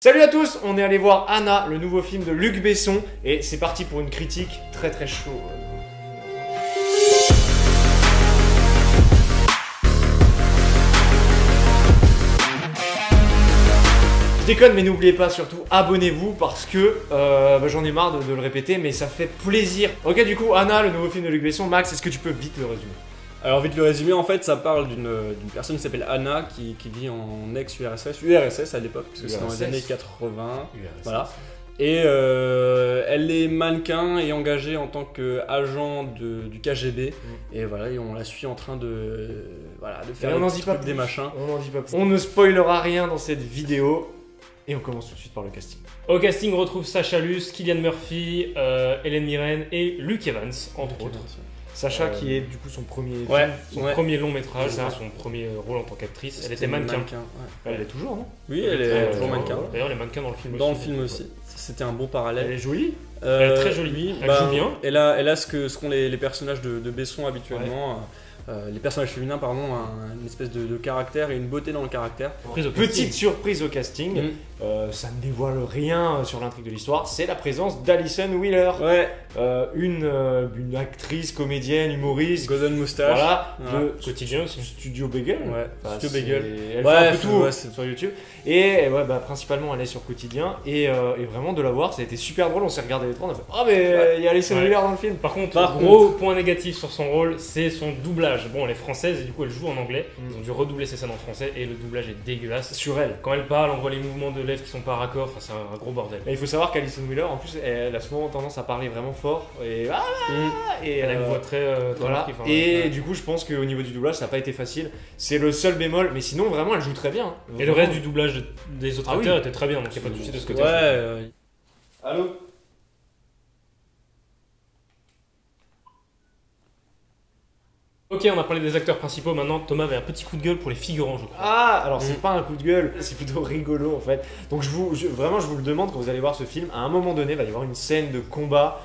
Salut à tous, on est allé voir Anna, le nouveau film de Luc Besson, et c'est parti pour une critique très chaude. Je déconne, mais n'oubliez pas surtout, abonnez-vous parce que j'en ai marre de le répéter, mais ça fait plaisir. Ok, du coup, Anna, le nouveau film de Luc Besson. Max, est-ce que tu peux vite le résumer? Alors vite le résumé, en fait ça parle d'une personne qui s'appelle Anna qui vit en ex-URSS à l'époque, parce que c'est dans les années 80, voilà. Et elle est mannequin et engagée en tant qu'agent du KGB, et voilà, et on la suit en train de faire des trucs, des machins. On n'en dit pas plus. On ne spoilera rien dans cette vidéo, et on commence tout de suite par le casting. Au casting, on retrouve Sacha Luce, Cillian Murphy, Hélène Mirren et Luke Evans, entre autres. Sacha qui est du coup son premier premier long métrage, son premier rôle en tant qu'actrice. Elle était mannequin. Elle est toujours, non? Oui, elle est toujours mannequin. D'ailleurs, elle est mannequin dans le film aussi. Dans le film aussi. C'était un bon parallèle. Elle est jolie. Elle est très jolie. Elle joue bien. Elle a ce qu'ont les personnages de Besson habituellement. Les personnages féminins, pardon, une espèce de caractère et une beauté dans le caractère. Petite surprise au casting, ça ne dévoile rien sur l'intrigue de l'histoire, c'est la présence d'Alison Wheeler, une actrice, comédienne, humoriste, golden moustache, voilà, de quotidien aussi. Studio Bagel, Studio Bagel. Elle fait un peu tout sur YouTube, et principalement elle est sur Quotidien, et vraiment de la voir, ça a été super drôle, on s'est regardé les trois, on a fait oh mais il y a Alison Wheeler dans le film. Par contre, gros point négatif sur son rôle, c'est son doublage. Bon, elle est française et du coup elle joue en anglais. Ils ont dû redoubler ses scènes en français et le doublage est dégueulasse. Sur elle. Quand elle parle, on voit les mouvements de lèvres qui sont pas raccords. Enfin, c'est un gros bordel. Et il faut savoir qu'Alison Wheeler, en plus, elle a souvent tendance à parler vraiment fort et elle a une voix très voilà. Et du coup, je pense qu'au niveau du doublage, ça n'a pas été facile. C'est le seul bémol, mais sinon vraiment, elle joue très bien. Et le reste du doublage des autres acteurs était très bien, donc il n'y a pas de souci de ce côté. Allô. Ok, on a parlé des acteurs principaux, maintenant Thomas avait un petit coup de gueule pour les figurants, je crois. Ah, alors c'est pas un coup de gueule, c'est plutôt rigolo en fait. Donc vraiment je vous le demande quand vous allez voir ce film, à un moment donné il va y avoir une scène de combat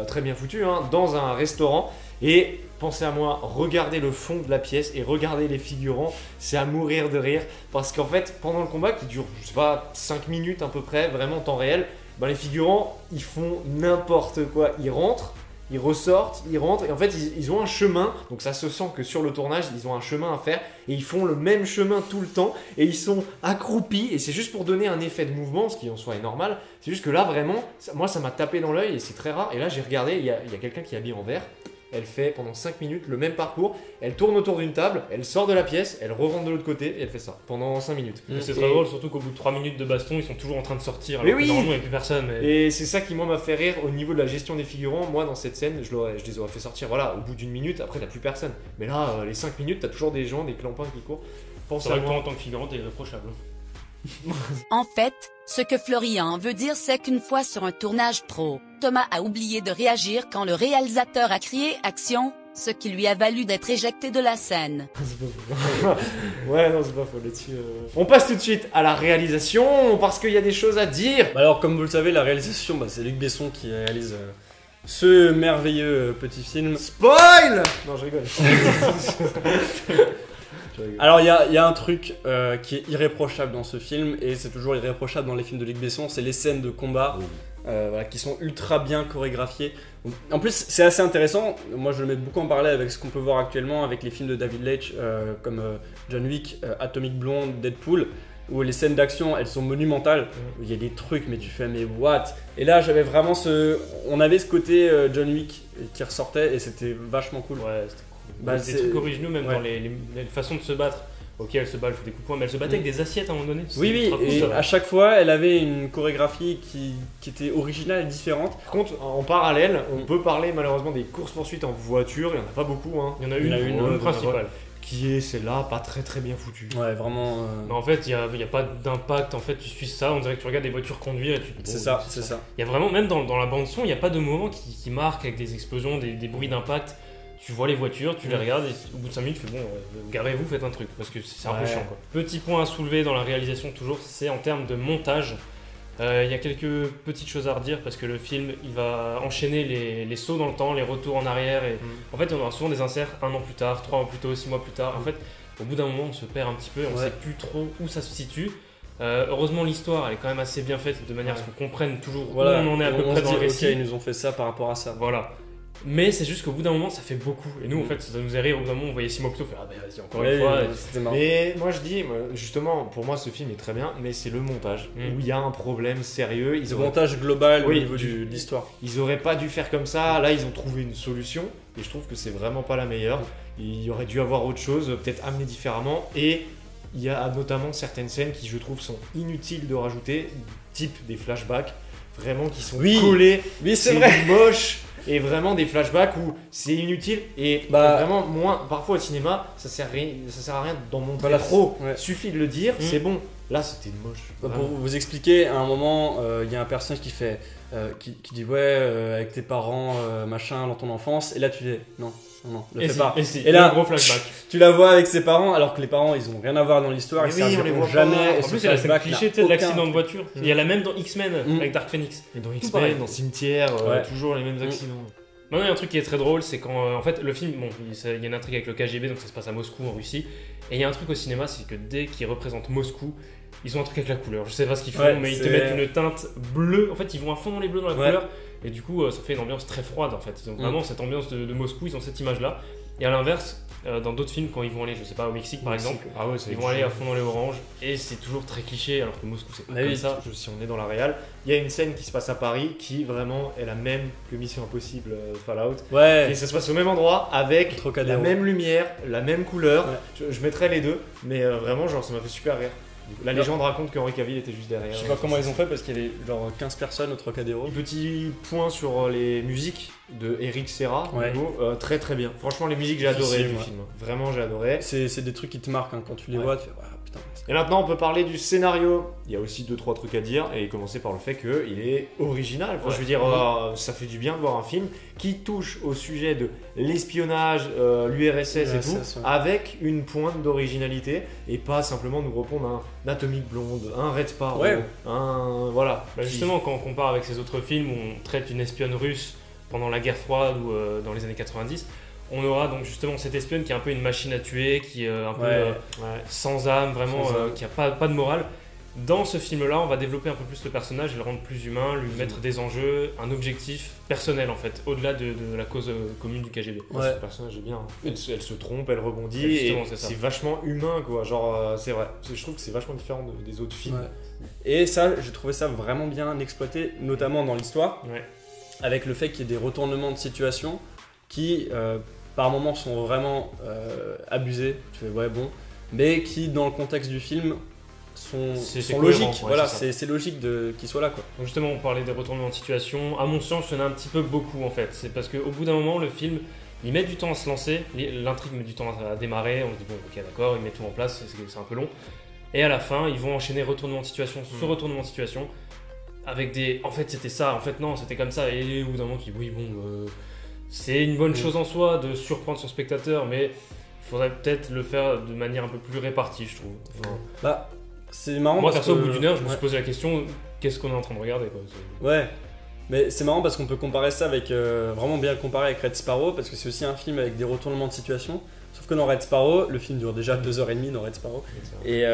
très bien foutue dans un restaurant, et pensez à moi, regardez le fond de la pièce et regardez les figurants, c'est à mourir de rire, parce qu'en fait pendant le combat qui dure je sais pas 5 minutes à peu près, vraiment en temps réel, les figurants ils font n'importe quoi, ils rentrent, ils ressortent, ils rentrent, et en fait ils ont un chemin, donc ça se sent que sur le tournage ils ont un chemin à faire, et ils font le même chemin tout le temps, et ils sont accroupis, et c'est juste pour donner un effet de mouvement, ce qui en soi est normal, c'est juste que là vraiment, moi ça m'a tapé dans l'œil, et c'est très rare, et là j'ai regardé, il y a quelqu'un qui est habillé en vert, elle fait pendant 5 minutes le même parcours, elle tourne autour d'une table, elle sort de la pièce, elle re-rentre de l'autre côté, et elle fait ça pendant 5 minutes. C'est très drôle, surtout qu'au bout de 3 minutes de baston, ils sont toujours en train de sortir, mais alors que normalement il n'y a plus personne. Et c'est ça qui moi m'a fait rire au niveau de la gestion des figurants. Moi dans cette scène, je les aurais fait sortir au bout d'une minute, après t'as plus personne. Mais là, les 5 minutes, t'as toujours des gens, des clampins qui courent. C'est vrai que toi en tant que figurant, t'es irréprochable. En fait, ce que Florian veut dire, c'est qu'une fois sur un tournage pro, Thomas a oublié de réagir quand le réalisateur a crié « Action !», ce qui lui a valu d'être éjecté de la scène. C'est pas faux. Ouais, non, c'est pas faux là-dessus. On passe tout de suite à la réalisation, parce qu'il y a des choses à dire. Alors, comme vous le savez, la réalisation, c'est Luc Besson qui réalise ce merveilleux petit film. Spoil! Non, je rigole. Alors il y a un truc qui est irréprochable dans ce film, et c'est toujours irréprochable dans les films de Luc Besson, c'est les scènes de combat qui sont ultra bien chorégraphiées. En plus c'est assez intéressant, moi je le mets beaucoup en parallèle avec ce qu'on peut voir actuellement avec les films de David Leitch comme John Wick, Atomic Blonde, Deadpool, où les scènes d'action elles sont monumentales, où il y a des trucs mais tu fais mais what? Et là j'avais vraiment on avait ce côté John Wick qui ressortait, et c'était vachement cool. Ouais, des trucs originaux même dans les façons de se battre. Ok, elle se bat, elle fait des coups de poing, mais elle se battait avec des assiettes à un moment donné. Oui, et à chaque fois elle avait une chorégraphie qui était originale et différente. Par contre, en parallèle, on peut parler malheureusement des courses-poursuites en voiture, il n'y en a pas beaucoup. Il y en a une principale. Qui est celle-là, pas très bien foutue. Ouais, vraiment. Mais en fait, il n'y a pas d'impact, en fait, tu suis ça, on dirait que tu regardes des voitures conduire et tu te dis. C'est ça. Il y a vraiment, même dans la bande-son, il n'y a pas de moment qui marque avec des explosions, des bruits d'impact. Tu vois les voitures, tu les regardes, et au bout de 5 minutes, tu fais bon, garez-vous, faites un truc, parce que c'est un peu chiant, quoi. Petit point à soulever dans la réalisation, toujours, c'est en termes de montage. Il y a quelques petites choses à redire, parce que le film il va enchaîner les sauts dans le temps, les retours en arrière, et en fait on aura souvent des inserts 1 an plus tard, 3 ans plus tôt, 6 mois plus tard. En fait, au bout d'un moment on se perd un petit peu, on sait plus trop où ça se situe. Heureusement, l'histoire elle est quand même assez bien faite de manière à ce qu'on comprenne toujours Voilà, où on en est à peu près dans le récit. Ok, ils nous ont fait ça par rapport à ça. Voilà. Mais c'est juste qu'au bout d'un moment, ça fait beaucoup. Et nous, en fait, ça nous a rire. Au bout d'un moment, on voyait 6 mois plus tôt, faire ah ben vas-y, encore une fois. C'était marrant. Mais moi je dis, justement, pour moi ce film est très bien, mais c'est le montage où il y a un problème sérieux. Le montage global Oui, au niveau de l'histoire. Ils auraient pas dû faire comme ça. Là, ils ont trouvé une solution et je trouve que c'est vraiment pas la meilleure. Il y aurait dû avoir autre chose, peut-être amener différemment. Et il y a notamment certaines scènes qui, je trouve, sont inutiles de rajouter, type des flashbacks, vraiment qui sont collés. Oui, c'est vrai. Moche. Et vraiment des flashbacks où c'est inutile et vraiment moins. Parfois au cinéma, ça sert à rien d'en montrer trop. Ouais. Suffit de le dire, c'est bon. Là, c'était moche. Pour vous expliquer, à un moment, il y a un personnage qui fait, qui dit ouais, avec tes parents, machin, dans ton enfance, et là tu dis non, ne le fais pas. Et là, un gros flashback. Tu la vois avec ses parents, alors que les parents, ils ont rien à voir dans l'histoire, ils on les voit jamais. pas. Et En plus, il y a la scène cliché de l'accident de voiture. Il y a la même dans X-Men avec Dark Phoenix. Et dans pareil. X-Men, dans Cimetière, toujours les mêmes accidents. Maintenant, il y a un truc qui est très drôle, c'est quand en fait le film, bon, il y a une intrigue avec le KGB, donc ça se passe à Moscou en Russie. Et il y a un truc au cinéma, c'est que dès qu'ils représentent Moscou, ils ont un truc avec la couleur. Je sais pas ce qu'ils font, mais ils te mettent une teinte bleue. En fait, ils vont à fond dans les bleus dans la couleur. Et du coup, ça fait une ambiance très froide en fait. Ils ont vraiment cette ambiance de Moscou, ils ont cette image là. Et à l'inverse, dans d'autres films, quand ils vont aller, je sais pas, au Mexique par exemple, ils vont aller à fond dans les oranges. Et c'est toujours très cliché, alors que Moscou c'est pas comme ça. Si on est dans la réal, il y a une scène qui se passe à Paris qui vraiment est la même que Mission Impossible Fallout. Ouais. Et ça se passe au même endroit avec la même lumière, la même couleur. Je mettrais les deux, mais vraiment, genre, ça m'a fait super rire. La légende raconte qu'Henri Cavill était juste derrière. Je sais pas comment ils ont fait parce qu'il y avait genre 15 personnes au Trocadéro. Petit point sur les musiques de Eric Serra, très très bien. Franchement, les musiques, j'ai adoré du film. Vraiment, j'ai adoré. C'est des trucs qui te marquent quand tu les vois. Tu fais, putain. Et maintenant, on peut parler du scénario. Il y a aussi 2-3 trucs à dire, et commencer par le fait qu'il est original. Enfin, je veux dire, ça fait du bien de voir un film qui touche au sujet de l'espionnage, l'URSS et tout, avec une pointe d'originalité, et pas simplement nous répondre un Atomic Blonde, un Red Sparrow, un voilà. Justement, quand on compare avec ces autres films où on traite une espionne russe pendant la guerre froide ou dans les années 90, on aura donc justement cette espionne qui est un peu une machine à tuer, qui est un peu sans âme, vraiment, qui n'a pas de morale. Dans ce film-là, on va développer un peu plus le personnage et le rendre plus humain, lui mettre des enjeux, un objectif personnel en fait, au-delà de la cause commune du KGB. Ce personnage est bien. Elle se trompe, elle rebondit, et c'est vachement humain, quoi. Genre, c'est vrai. Je trouve que c'est vachement différent des autres films. Et ça, j'ai trouvé ça vraiment bien exploité, notamment dans l'histoire, avec le fait qu'il y ait des retournements de situation qui, par moments, sont vraiment abusés. Tu fais mais qui, dans le contexte du film, sont logiques. C'est logique qu'ils soient là, quoi. Donc justement, on parlait des retournements de situation. À mon sens, il y en a un petit peu beaucoup en fait. C'est parce qu'au bout d'un moment, le film, il met du temps à se lancer. L'intrigue met du temps à démarrer. On se dit ok, d'accord, il met tout en place. C'est un peu long. Et à la fin, ils vont enchaîner retournement de situation sur retournement de situation avec des. En fait, c'était ça. En fait, non, c'était comme ça. Et au bout d'un moment, tu dis c'est une bonne chose en soi de surprendre son spectateur, mais il faudrait peut-être le faire de manière un peu plus répartie, je trouve. C'est marrant. Moi, perso, au bout d'une heure, je me suis posé la question qu'est-ce qu'on est en train de regarder, quoi. Mais c'est marrant parce qu'on peut comparer ça avec. Vraiment bien comparer avec Red Sparrow, parce que c'est aussi un film avec des retournements de situation. Sauf que dans Red Sparrow, le film dure déjà 2h30 dans Red Sparrow. Et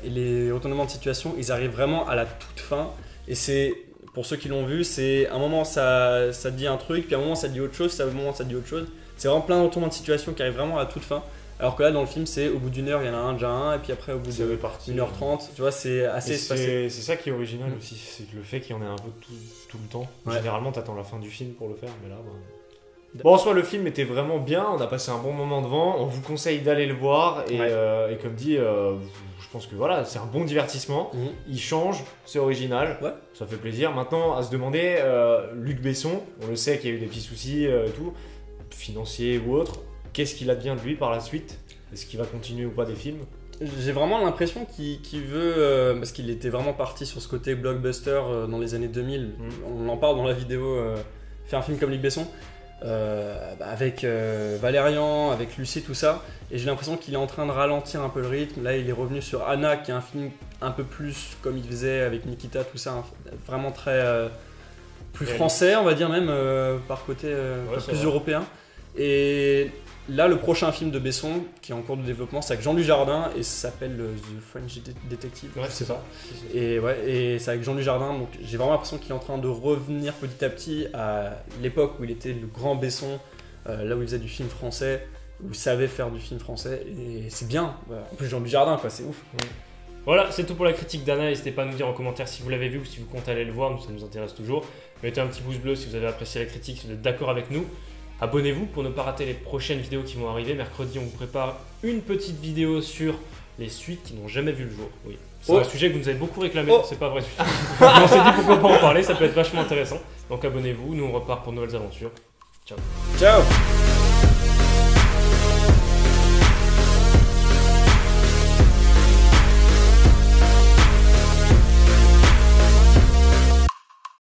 les retournements de situation, ils arrivent vraiment à la toute fin. Et c'est. Pour ceux qui l'ont vu, c'est un moment ça dit un truc, puis à un moment ça dit autre chose, à un moment ça dit autre chose. C'est vraiment plein de retournements de situation qui arrivent vraiment à la toute fin. Alors que là, dans le film, c'est au bout d'une heure, il y en a déjà un, et puis après, au bout de 1h30, tu vois, c'est assez espacé. C'est ça qui est original aussi, c'est que le fait qu'il y en ait un peu tout le temps. Généralement, t'attends la fin du film pour le faire, mais là, Bon, en soi, le film était vraiment bien, on a passé un bon moment devant, on vous conseille d'aller le voir, et comme dit, je pense que voilà, c'est un bon divertissement, il change, c'est original, ça fait plaisir. Maintenant, à se demander, Luc Besson, on le sait qu'il y a eu des petits soucis et tout, financiers ou autres, qu'est-ce qu'il advient de lui par la suite? Est-ce qu'il va continuer ou pas des films? J'ai vraiment l'impression qu'il veut, parce qu'il était vraiment parti sur ce côté blockbuster dans les années 2000, on en parle dans la vidéo, faire un film comme Luc Besson, avec Valérian, avec Lucie, tout ça, et j'ai l'impression qu'il est en train de ralentir un peu le rythme. Là, il est revenu sur Anna, qui est un film un peu plus comme il faisait avec Nikita, tout ça, vraiment très plus français, on va dire même, par côté plus européen. Et Là, le prochain film de Besson, qui est en cours de développement, c'est avec Jean Dujardin et ça s'appelle The French Detective. Ouais, c'est ça. Et ouais, et c'est avec Jean Dujardin, donc j'ai vraiment l'impression qu'il est en train de revenir petit à petit à l'époque où il était le grand Besson, là où il faisait du film français, où il savait faire du film français, et c'est bien. En plus, Jean Dujardin, quoi, c'est ouf. Voilà, c'est tout pour la critique d'Anna. N'hésitez pas à nous dire en commentaire si vous l'avez vu ou si vous comptez aller le voir, nous ça nous intéresse toujours. Mettez un petit pouce bleu si vous avez apprécié la critique, si vous êtes d'accord avec nous. Abonnez-vous pour ne pas rater les prochaines vidéos qui vont arriver. Mercredi, on vous prépare une petite vidéo sur les suites qui n'ont jamais vu le jour. Oui, c'est un sujet que vous nous avez beaucoup réclamé, c'est pas vrai du tout. Mais on s'est dit pourquoi pas en parler, ça peut être vachement intéressant. Donc abonnez-vous, nous on repart pour de nouvelles aventures. Ciao. Ciao.